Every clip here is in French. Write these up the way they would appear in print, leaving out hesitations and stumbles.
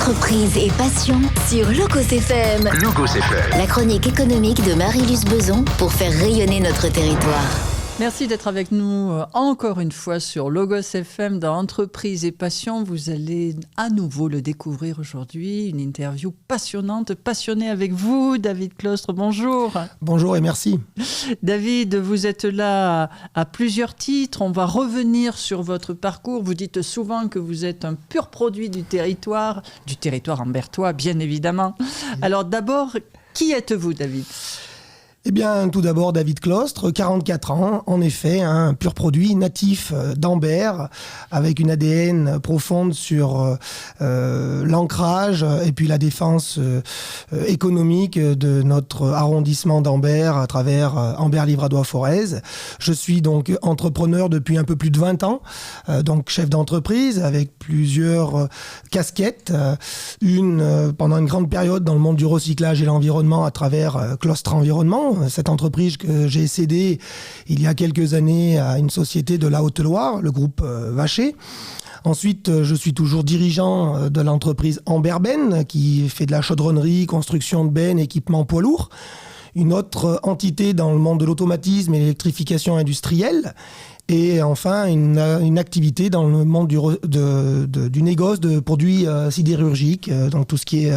Entreprise et passion sur Logos FM. Logos FM. La chronique économique de Marie-Luce Beson pour faire rayonner notre territoire. Merci d'être avec nous encore une fois sur Logos FM dans Entreprise et Passion. Vous allez à nouveau le découvrir aujourd'hui. Une interview passionnante, passionnée avec vous. David Clostre, bonjour. Bonjour et merci. David, vous êtes là à plusieurs titres. On va revenir sur votre parcours. Vous dites souvent que vous êtes un pur produit du territoire ambertois, bien évidemment. Alors d'abord, qui êtes-vous, David ? Eh bien, tout d'abord, David Clostre, 44 ans, en effet, un pur produit natif d'Ambert, avec une ADN profonde sur l'ancrage et puis la défense économique de notre arrondissement d'Ambert à travers Ambert-Livradois-Forez. Je suis donc entrepreneur depuis un peu plus de 20 ans, donc chef d'entreprise avec plusieurs casquettes. Une pendant une grande période dans le monde du recyclage et l'environnement à travers Clostre Environnement, cette entreprise que j'ai cédée il y a quelques années à une société de la Haute-Loire, le groupe Vacher. Ensuite, je suis toujours dirigeant de l'entreprise Amberben, qui fait de la chaudronnerie, construction de bennes, équipement poids lourd. Une autre entité dans le monde de l'automatisme et l'électrification industrielle. Et enfin, une activité dans le monde du négoce de produits sidérurgiques, donc tout ce qui est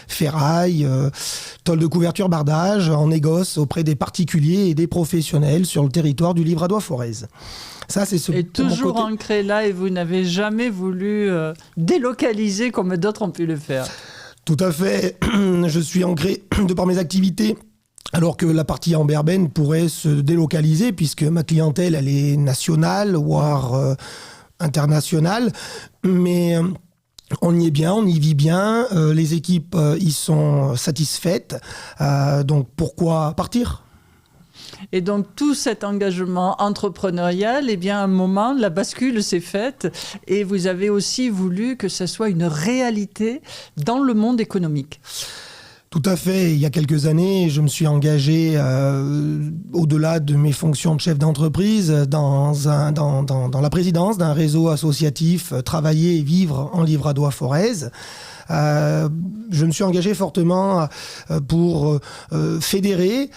ferraille, tôle de couverture, bardage, en négoce auprès des particuliers et des professionnels sur le territoire du Livradois-Forez. Ça, c'est et toujours ancré là, et vous n'avez jamais voulu délocaliser comme d'autres ont pu le faire. Tout à fait. Je suis ancré de par mes activités. Alors que la partie Amberben pourrait se délocaliser puisque ma clientèle, elle est nationale, voire internationale. Mais on y est bien, on y vit bien. Les équipes y sont satisfaites. Donc pourquoi partir ? Et donc, tout cet engagement entrepreneurial, eh bien, à un moment, la bascule s'est faite et vous avez aussi voulu que ça soit une réalité dans le monde économique. Tout à fait. Il y a quelques années, je me suis engagé au-delà de mes fonctions de chef d'entreprise dans la présidence d'un réseau associatif Travailler et vivre en Livradois-Forez. Je me suis engagé fortement pour fédérer,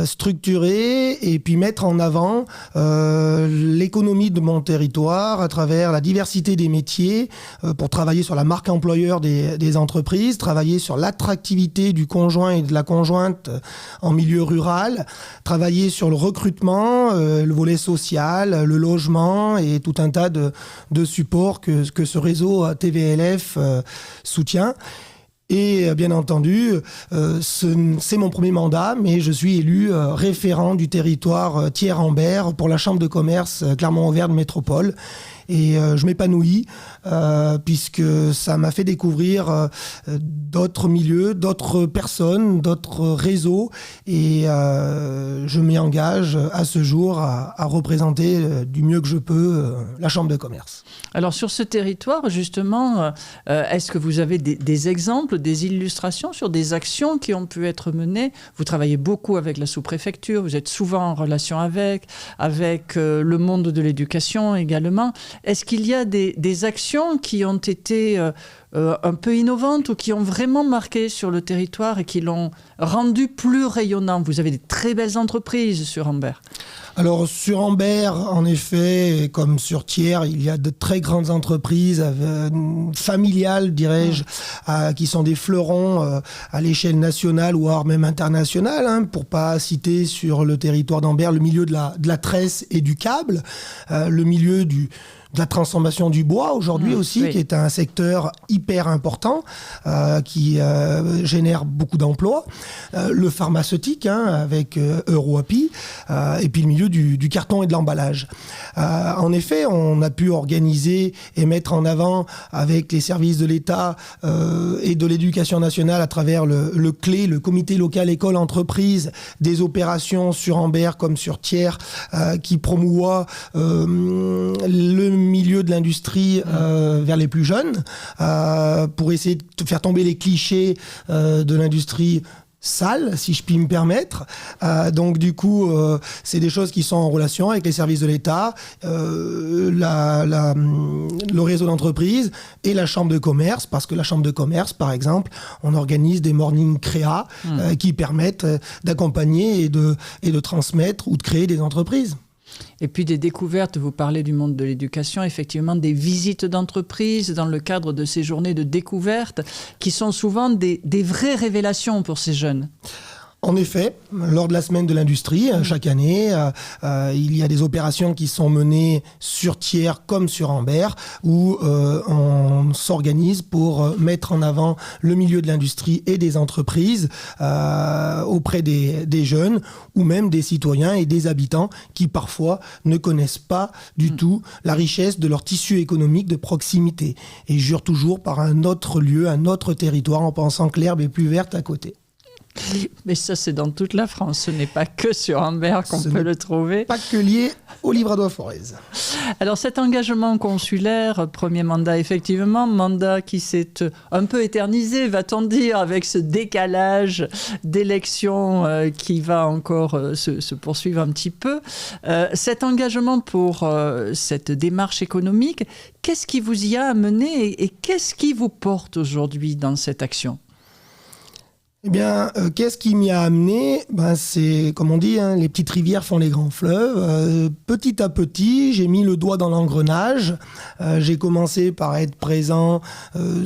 structurer et puis mettre en avant l'économie de mon territoire à travers la diversité des métiers, pour travailler sur la marque employeur des entreprises, travailler sur l'attractivité du conjoint et de la conjointe en milieu rural, travailler sur le recrutement, le volet social, le logement et tout un tas de supports que ce réseau TVLF soutient. Et bien entendu, c'est mon premier mandat, mais je suis élu référent du territoire Thiers-Ambert pour la Chambre de commerce Clermont-Auvergne Métropole. Et je m'épanouis puisque ça m'a fait découvrir d'autres milieux, d'autres personnes, d'autres réseaux. Et je m'y engage à ce jour à représenter du mieux que je peux la Chambre de commerce. Alors sur ce territoire, justement, est-ce que vous avez des exemples, des illustrations sur des actions qui ont pu être menées ? Vous travaillez beaucoup avec la sous-préfecture, vous êtes souvent en relation avec le monde de l'éducation également. Est-ce qu'il y a des actions qui ont été un peu innovantes ou qui ont vraiment marqué sur le territoire et qui l'ont rendu plus rayonnant ? Vous avez des très belles entreprises sur Ambert. Alors sur Ambert, en effet, comme sur Thiers, il y a de très grandes entreprises familiales, dirais-je, qui sont des fleurons à l'échelle nationale voire même internationale, pour pas citer sur le territoire d'Ambert le milieu de la tresse et du câble, le milieu de la transformation du bois aujourd'hui aussi, oui, qui est un secteur hyper important, qui génère beaucoup d'emplois. Le pharmaceutique, avec EuroAPI, et puis le milieu du carton et de l'emballage. En effet, on a pu organiser et mettre en avant avec les services de l'État et de l'Éducation nationale à travers le CLÉ, le comité local école entreprise, des opérations sur Ambert comme sur Thiers, qui promouvoient le milieu de l'industrie vers les plus jeunes, pour essayer de faire tomber les clichés de l'industrie sale, si je puis me permettre. Donc du coup, c'est des choses qui sont en relation avec les services de l'État, le réseau d'entreprise et la chambre de commerce, parce que la chambre de commerce, par exemple, on organise des morning créa qui permettent d'accompagner et de transmettre ou de créer des entreprises. Et puis des découvertes, vous parlez du monde de l'éducation, effectivement des visites d'entreprise dans le cadre de ces journées de découverte qui sont souvent des vraies révélations pour ces jeunes. En effet, lors de la semaine de l'industrie, chaque année, il y a des opérations qui sont menées sur Thiers comme sur Ambert, où on s'organise pour mettre en avant le milieu de l'industrie et des entreprises auprès des jeunes ou même des citoyens et des habitants qui parfois ne connaissent pas du tout la richesse de leur tissu économique de proximité et jurent toujours par un autre lieu, un autre territoire en pensant que l'herbe est plus verte à côté. Mais ça, c'est dans toute la France. Ce n'est pas que sur Ambert qu'on peut le trouver. Pas que lié au Livradois-Forez. Alors, cet engagement consulaire, premier mandat, effectivement, mandat qui s'est un peu éternisé, va-t-on dire, avec ce décalage d'élections qui va encore se poursuivre un petit peu. Cet engagement pour cette démarche économique, qu'est-ce qui vous y a amené et qu'est-ce qui vous porte aujourd'hui dans cette action ? Eh bien, qu'est-ce qui m'y a amené ? C'est, comme on dit, les petites rivières font les grands fleuves. Petit à petit, j'ai mis le doigt dans l'engrenage. J'ai commencé par être présent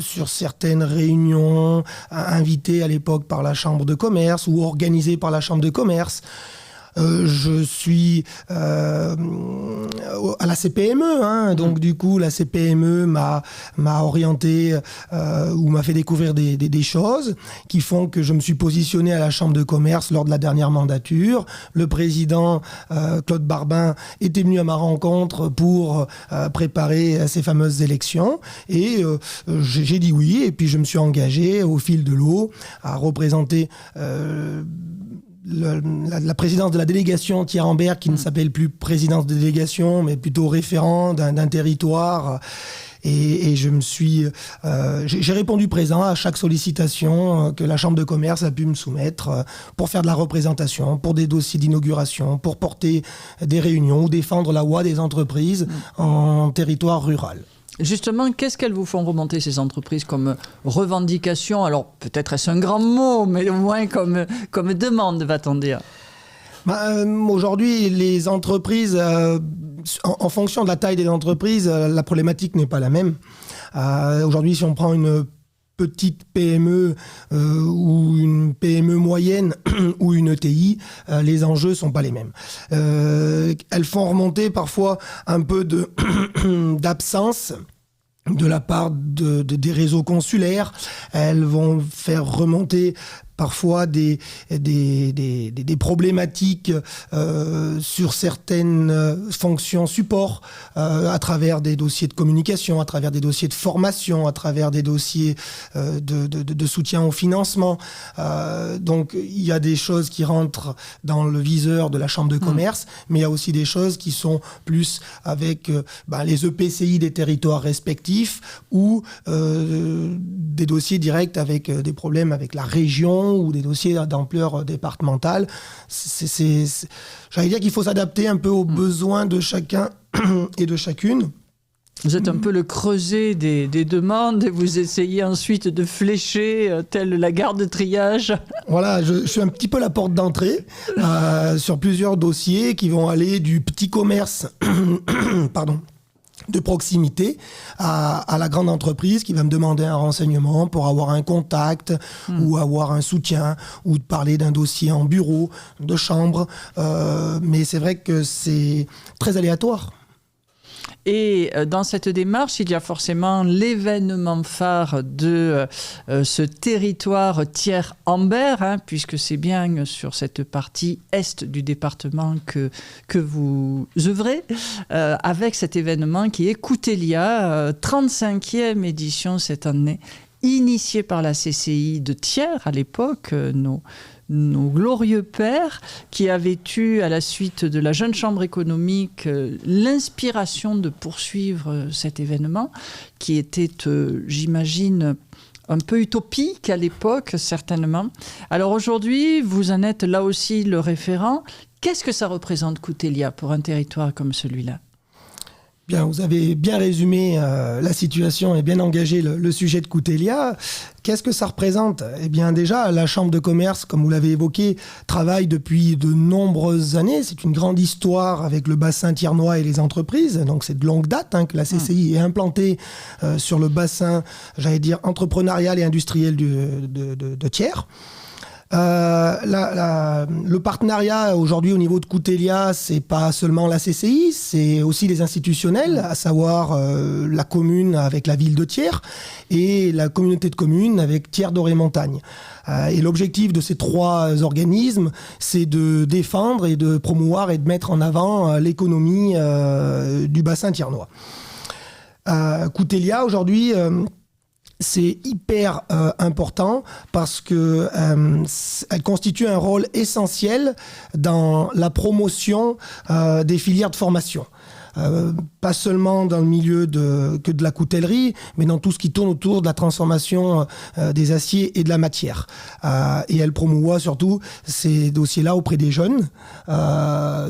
sur certaines réunions, invité à l'époque par la Chambre de commerce ou organisé par la Chambre de commerce. Je suis à la CPME, donc du coup la CPME m'a orienté ou m'a fait découvrir des choses qui font que je me suis positionné à la Chambre de commerce lors de la dernière mandature. Le président Claude Barbin était venu à ma rencontre pour préparer ces fameuses élections et j'ai dit oui et puis je me suis engagé au fil de l'eau à représenter la présidence de la délégation Thiers-Ambert, qui ne s'appelle plus présidence de délégation, mais plutôt référent d'un territoire. Et j'ai répondu présent à chaque sollicitation que la Chambre de commerce a pu me soumettre pour faire de la représentation, pour des dossiers d'inauguration, pour porter des réunions ou défendre la voix des entreprises en territoire rural. Justement, qu'est-ce qu'elles vous font remonter, ces entreprises, comme revendication ? Alors, peut-être est-ce un grand mot, mais au moins comme demande, va-t-on dire ? Aujourd'hui, les entreprises, en fonction de la taille des entreprises, la problématique n'est pas la même. Aujourd'hui, si on prend une petite PME ou une PME moyenne ou une ETI, les enjeux ne sont pas les mêmes. Elles font remonter parfois un peu d'absence de la part des réseaux consulaires. Elles vont faire remonter parfois des problématiques sur certaines fonctions support à travers des dossiers de communication, à travers des dossiers de formation, à travers des dossiers de soutien au financement. Donc il y a des choses qui rentrent dans le viseur de la Chambre de commerce, mais il y a aussi des choses qui sont plus avec les EPCI des territoires respectifs ou des dossiers directs avec des problèmes avec la région ou des dossiers d'ampleur départementale. J'allais dire qu'il faut s'adapter un peu aux besoins de chacun et de chacune. Vous êtes un peu le creuset des demandes et vous essayez ensuite de flécher, telle la gare de triage. Voilà, je suis un petit peu la porte d'entrée sur plusieurs dossiers qui vont aller du petit commerce de proximité à la grande entreprise qui va me demander un renseignement pour avoir un contact ou avoir un soutien ou de parler d'un dossier en bureau, de chambre. Mais c'est vrai que c'est très aléatoire. Et dans cette démarche, il y a forcément l'événement phare de ce territoire Thiers-Ambert, puisque c'est bien sur cette partie est du département que vous œuvrez, avec cet événement qui est Coutelia, 35e édition cette année, initiée par la CCI de Thiers à l'époque, nos glorieux pères qui avaient eu, à la suite de la Jeune Chambre économique, l'inspiration de poursuivre cet événement qui était, j'imagine, un peu utopique à l'époque, certainement. Alors aujourd'hui, vous en êtes là aussi le référent. Qu'est-ce que ça représente Coutelia pour un territoire comme celui-là ? Bien, vous avez bien résumé la situation et bien engagé le sujet de Coutelia. Qu'est-ce que ça représente ? Eh bien déjà, la Chambre de commerce, comme vous l'avez évoqué, travaille depuis de nombreuses années. C'est une grande histoire avec le bassin thiernois et les entreprises. Donc c'est de longue date que la CCI est implantée sur le bassin, j'allais dire, entrepreneurial et industriel de Thiers. Le partenariat aujourd'hui au niveau de Coutelia, c'est pas seulement la CCI, c'est aussi les institutionnels, à savoir la commune avec la ville de Thiers et la communauté de communes avec Thiers-Doré-Montagne. Et l'objectif de ces trois organismes, c'est de défendre et de promouvoir et de mettre en avant l'économie du bassin thiernois. Coutelia aujourd'hui, c'est hyper important parce que elle constitue un rôle essentiel dans la promotion des filières de formation. Pas seulement dans le milieu que de la coutellerie, mais dans tout ce qui tourne autour de la transformation des aciers et de la matière. Et elle promouvoit surtout ces dossiers-là auprès des jeunes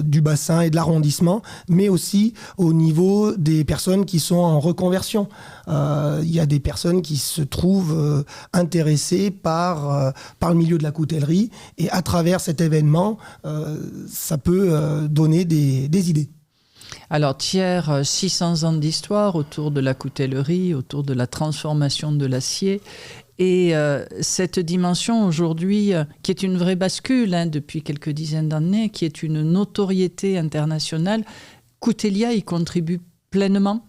du bassin et de l'arrondissement, mais aussi au niveau des personnes qui sont en reconversion. Il y a des personnes qui se trouvent intéressées par le milieu de la coutellerie, et à travers cet événement, ça peut donner des idées. Alors Thiers, 600 ans d'histoire autour de la coutellerie, autour de la transformation de l'acier. Et cette dimension aujourd'hui, qui est une vraie bascule depuis quelques dizaines d'années, qui est une notoriété internationale, Coutelia y contribue pleinement ?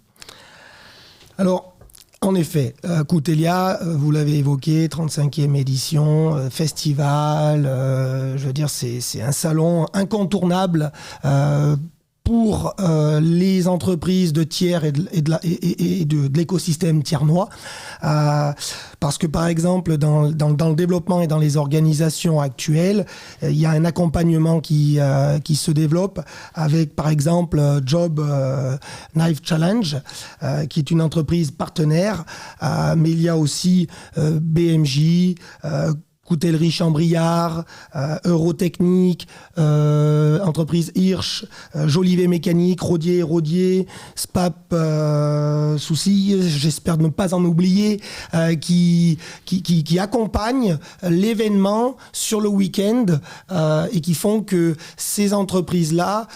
Alors, en effet, Coutelia, vous l'avez évoqué, 35e édition, festival, je veux dire, c'est un salon incontournable pour les entreprises de Thiers et de l'écosystème thiernois. Parce que, par exemple, dans le développement et dans les organisations actuelles, il y a un accompagnement qui se développe avec, par exemple, Job Knife Challenge, qui est une entreprise partenaire, mais il y a aussi BMJ, Coutellerie Chambriard, Eurotechnique, entreprise Hirsch, Jolivet Mécanique, Rodier, SPAP, Souci, j'espère ne pas en oublier, qui accompagnent l'événement sur le week-end et qui font que ces entreprises-là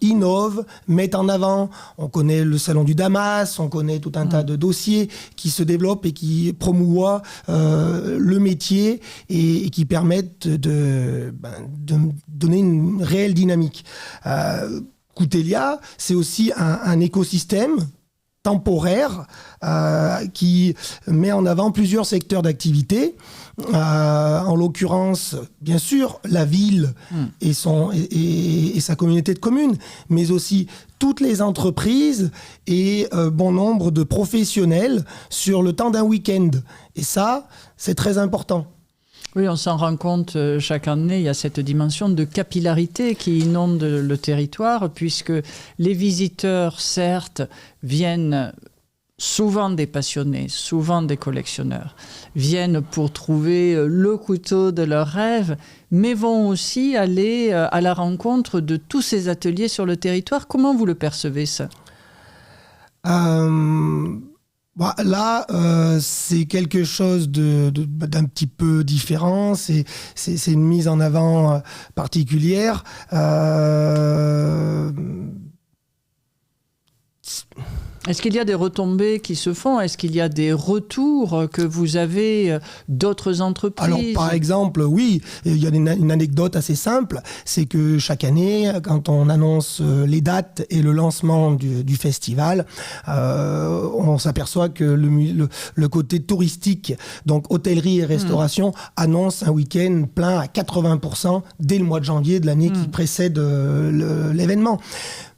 innovent, mettent en avant. On connaît le Salon du Damas, on connaît tout un tas de dossiers qui se développent et qui promouvoient le métier et qui permettent de donner une réelle dynamique. Coutelia, c'est aussi un écosystème temporaire qui met en avant plusieurs secteurs d'activité. En l'occurrence, bien sûr, la ville et sa communauté de communes, mais aussi toutes les entreprises et bon nombre de professionnels sur le temps d'un week-end. Et ça, c'est très important. Oui, on s'en rend compte chaque année, il y a cette dimension de capillarité qui inonde le territoire, puisque les visiteurs, certes, viennent souvent des passionnés, souvent des collectionneurs, viennent pour trouver le couteau de leur rêve, mais vont aussi aller à la rencontre de tous ces ateliers sur le territoire. Comment vous le percevez, ça ? Là, c'est quelque chose d'un petit peu différent. C'est une mise en avant particulière. Est-ce qu'il y a des retombées qui se font ? Est-ce qu'il y a des retours que vous avez d'autres entreprises ? Alors, par exemple, oui, il y a une anecdote assez simple, c'est que chaque année, quand on annonce les dates et le lancement du festival, on s'aperçoit que le côté touristique, donc hôtellerie et restauration, annonce un week-end plein à 80% dès le mois de janvier de l'année qui précède l'événement.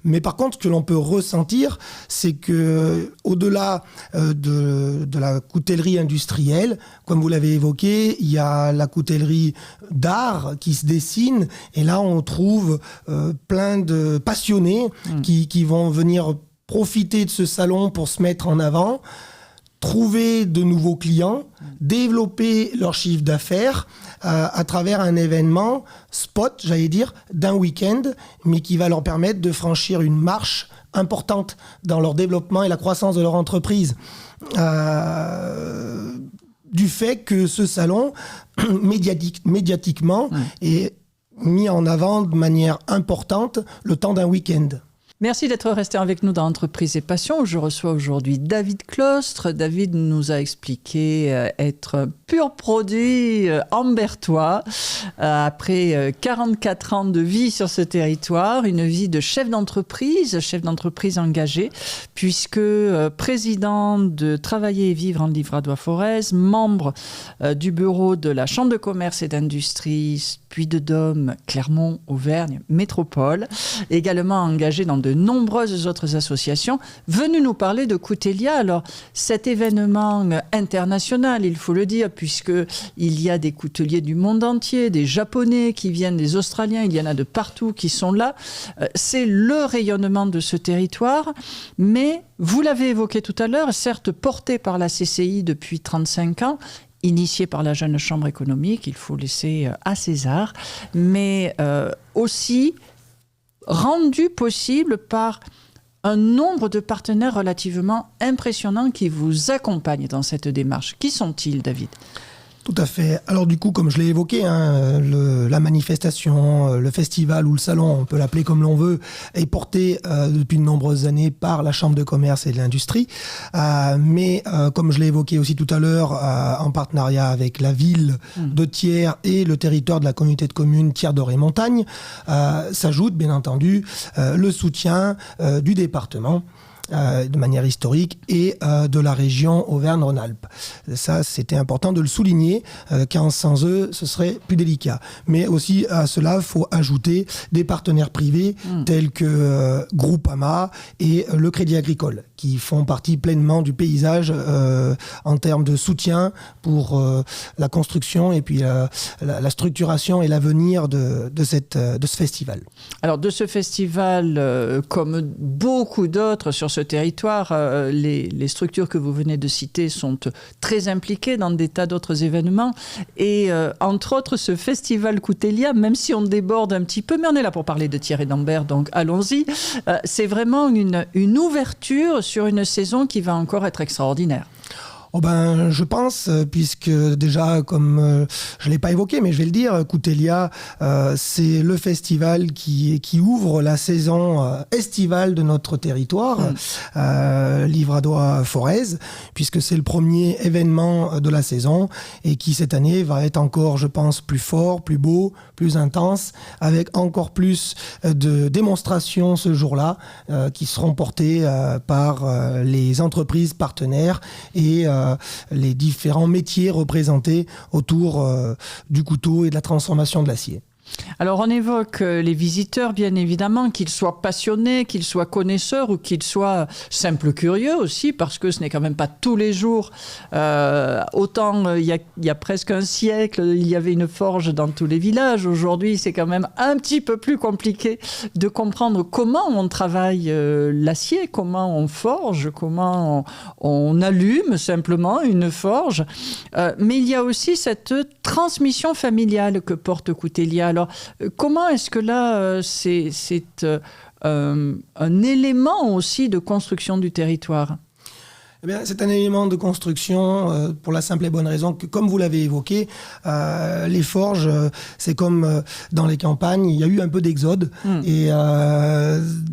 Mais par contre, ce que l'on peut ressentir, c'est que au-delà de la coutellerie industrielle, comme vous l'avez évoqué, il y a la coutellerie d'art qui se dessine. Et là, on trouve plein de passionnés qui vont venir profiter de ce salon pour se mettre en avant, trouver de nouveaux clients, développer leur chiffre d'affaires à travers un événement spot, j'allais dire, d'un week-end, mais qui va leur permettre de franchir une marche importante dans leur développement et la croissance de leur entreprise. Du fait que ce salon, médiatiquement, est mis en avant de manière importante le temps d'un week-end. Merci d'être resté avec nous dans Entreprise et Passion. Je reçois aujourd'hui David Clostre. David nous a expliqué être un pur produit ambertois. Après 44 ans de vie sur ce territoire, une vie de chef d'entreprise engagé, puisque président de Travailler et Vivre en Livradois-Forez, membre du bureau de la Chambre de commerce et d'industrie Puy-de-Dôme, Clermont, Auvergne, Métropole, également engagé dans de nombreuses autres associations, venu nous parler de Coutelia. Alors, cet événement international, il faut le dire, puisqu'il y a des couteliers du monde entier, des Japonais qui viennent, des Australiens, il y en a de partout qui sont là. C'est le rayonnement de ce territoire, mais vous l'avez évoqué tout à l'heure, certes porté par la CCI depuis 35 ans, initié par la jeune chambre économique, il faut laisser à César, mais aussi rendu possible par un nombre de partenaires relativement impressionnants qui vous accompagnent dans cette démarche. Qui sont-ils, David ? Tout à fait. Alors du coup, comme je l'ai évoqué, la manifestation, le festival ou le salon, on peut l'appeler comme l'on veut, est porté depuis de nombreuses années par la Chambre de commerce et de l'industrie. Mais comme je l'ai évoqué aussi tout à l'heure, en partenariat avec la ville de Thiers et le territoire de la communauté de communes Thiers-Doré-Montagne, s'ajoute bien entendu le soutien du département. De manière historique et de la région Auvergne-Rhône-Alpes. Ça, c'était important de le souligner, car sans eux, ce serait plus délicat. Mais aussi à cela, il faut ajouter des partenaires privés tels que Groupama et le Crédit Agricole, qui font partie pleinement du paysage en termes de soutien pour la construction et puis la structuration et l'avenir de ce festival. Alors de ce festival, comme beaucoup d'autres sur ce territoire, les structures que vous venez de citer sont très impliquées dans des tas d'autres événements. Et entre autres, ce festival Coutelia, même si on déborde un petit peu, mais on est là pour parler de Thiers et d'Ambert, donc allons-y. C'est vraiment une ouverture sur une saison qui va encore être extraordinaire. Oh ben, je pense, puisque déjà, comme je ne l'ai pas évoqué, mais je vais le dire, Coutelia, c'est le festival qui ouvre la saison estivale de notre territoire, Livradois-Forez, puisque c'est le premier événement de la saison et qui, cette année, va être encore, je pense, plus fort, plus beau, plus intense, avec encore plus de démonstrations ce jour-là qui seront portées par les entreprises partenaires et les différents métiers représentés autour du couteau et de la transformation de l'acier. Alors on évoque les visiteurs, bien évidemment, qu'ils soient passionnés, qu'ils soient connaisseurs ou qu'ils soient simples curieux aussi, parce que ce n'est quand même pas tous les jours. Autant il y a presque un siècle, il y avait une forge dans tous les villages. Aujourd'hui, c'est quand même un petit peu plus compliqué de comprendre comment on travaille l'acier, comment on forge, comment on allume simplement une forge. Mais il y a aussi cette transmission familiale que porte Coutelia. Alors, comment est-ce que là, c'est un élément aussi de construction du territoire ? Eh bien, c'est un élément de construction pour la simple et bonne raison que, comme vous l'avez évoqué, les forges, c'est comme dans les campagnes, il y a eu un peu d'exode et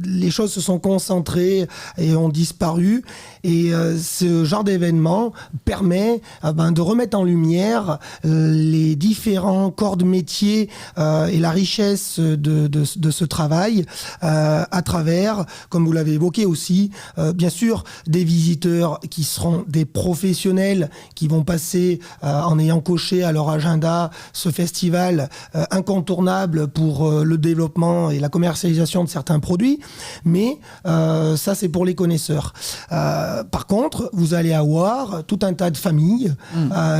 les choses se sont concentrées et ont disparu. Et ce genre d'événement permet de remettre en lumière les différents corps de métier et la richesse de ce travail à travers, comme vous l'avez évoqué aussi, bien sûr, des visiteurs qui seront des professionnels qui vont passer en ayant coché à leur agenda ce festival incontournable pour le développement et la commercialisation de certains produits. Mais ça, c'est pour les connaisseurs. Par contre, vous allez avoir tout un tas de familles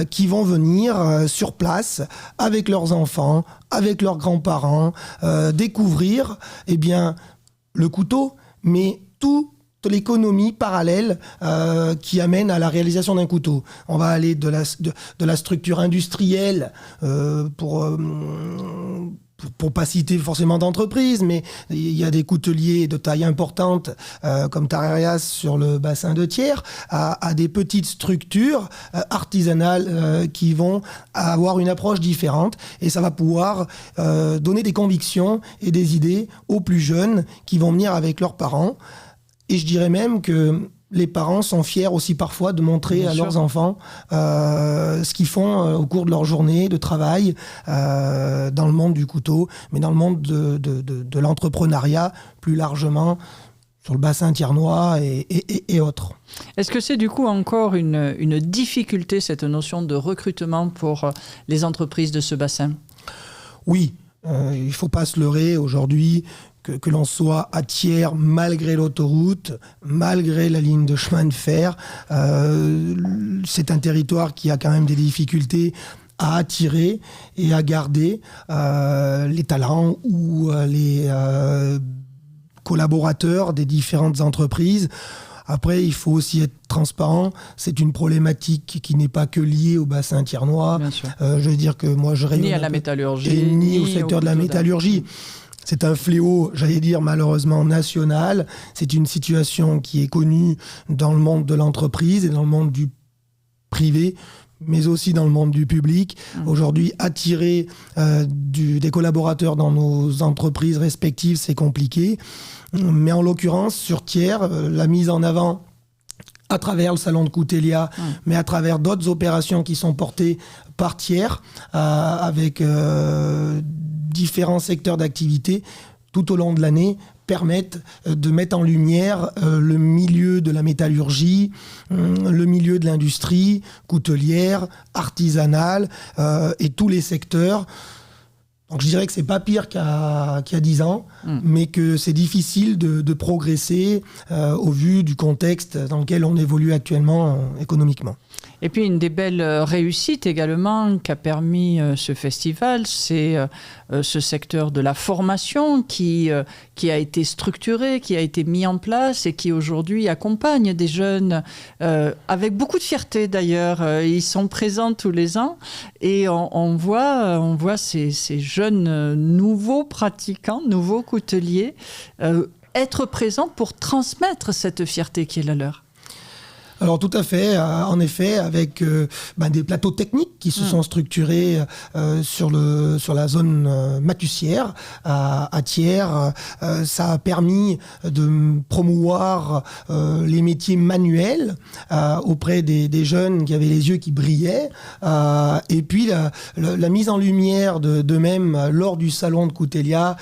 qui vont venir sur place avec leurs enfants, avec leurs grands-parents, découvrir le couteau, mais tout l'économie parallèle qui amène à la réalisation d'un couteau. On va aller de la structure industrielle pour pas citer forcément d'entreprise, mais il y a des couteliers de taille importante comme Tararias sur le bassin de Thiers, à des petites structures artisanales qui vont avoir une approche différente, et ça va pouvoir donner des convictions et des idées aux plus jeunes qui vont venir avec leurs parents. Et je dirais même que les parents sont fiers aussi parfois de montrer à leurs enfants ce qu'ils font au cours de leur journée de travail dans le monde du couteau, mais dans le monde de l'entrepreneuriat plus largement, sur le bassin thiernois et autres. Est-ce que c'est du coup encore une difficulté, cette notion de recrutement pour les entreprises de ce bassin ? Oui, il ne faut pas se leurrer aujourd'hui. Que l'on soit à Thiers, malgré l'autoroute, malgré la ligne de chemin de fer, c'est un territoire qui a quand même des difficultés à attirer et à garder les talents ou les collaborateurs des différentes entreprises. Après, il faut aussi être transparent. C'est une problématique qui n'est pas que liée au bassin thiernois. Je veux dire que moi, je rayonne ni à la métallurgie, ni au secteur de la métallurgie. C'est un fléau, j'allais dire malheureusement national. C'est une situation qui est connue dans le monde de l'entreprise et dans le monde du privé, mais aussi dans le monde du public. Aujourd'hui, attirer des collaborateurs dans nos entreprises respectives, c'est compliqué. Mais en l'occurrence, sur Thiers, la mise en avant à travers le salon de Coutelia, mais à travers d'autres opérations qui sont portées par Thiers, avec différents secteurs d'activité tout au long de l'année, permettent de mettre en lumière le milieu de la métallurgie, le milieu de l'industrie coutelière, artisanale et tous les secteurs. Donc je dirais que c'est pas pire qu'il y a 10 ans, mais que c'est difficile de progresser au vu du contexte dans lequel on évolue actuellement économiquement. Et puis une des belles réussites également qu'a permis ce festival, c'est ce secteur de la formation qui a été structuré, qui a été mis en place et qui aujourd'hui accompagne des jeunes avec beaucoup de fierté d'ailleurs. Ils sont présents tous les ans et on voit ces jeunes nouveaux pratiquants, nouveaux couteliers être présents pour transmettre cette fierté qui est la leur. Alors tout à fait, en effet, avec des plateaux techniques qui se sont structurés sur la zone matussière à Thiers. Ça a permis de promouvoir les métiers manuels auprès des jeunes qui avaient les yeux qui brillaient. Et puis la mise en lumière de même lors du salon de Coutelia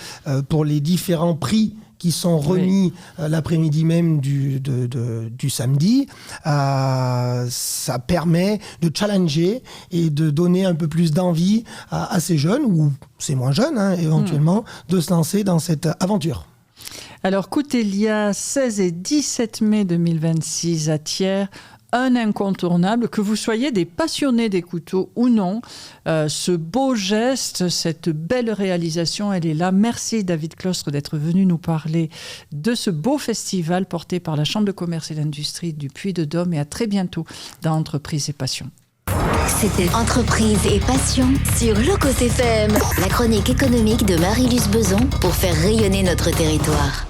pour les différents prix qui sont remis l'après-midi même du samedi. Ça permet de challenger et de donner un peu plus d'envie à ces jeunes, ou ces moins jeunes éventuellement, de se lancer dans cette aventure. Alors Coutelia, 16 et 17 mai 2026 à Thiers, un incontournable, que vous soyez des passionnés des couteaux ou non. Ce beau geste, cette belle réalisation, elle est là. Merci David Clostre d'être venu nous parler de ce beau festival porté par la Chambre de commerce et d'industrie du Puy-de-Dôme, et à très bientôt dans Entreprise et Passion. C'était Entreprise et Passion sur Locos FM, la chronique économique de Marie-Luce Beson pour faire rayonner notre territoire.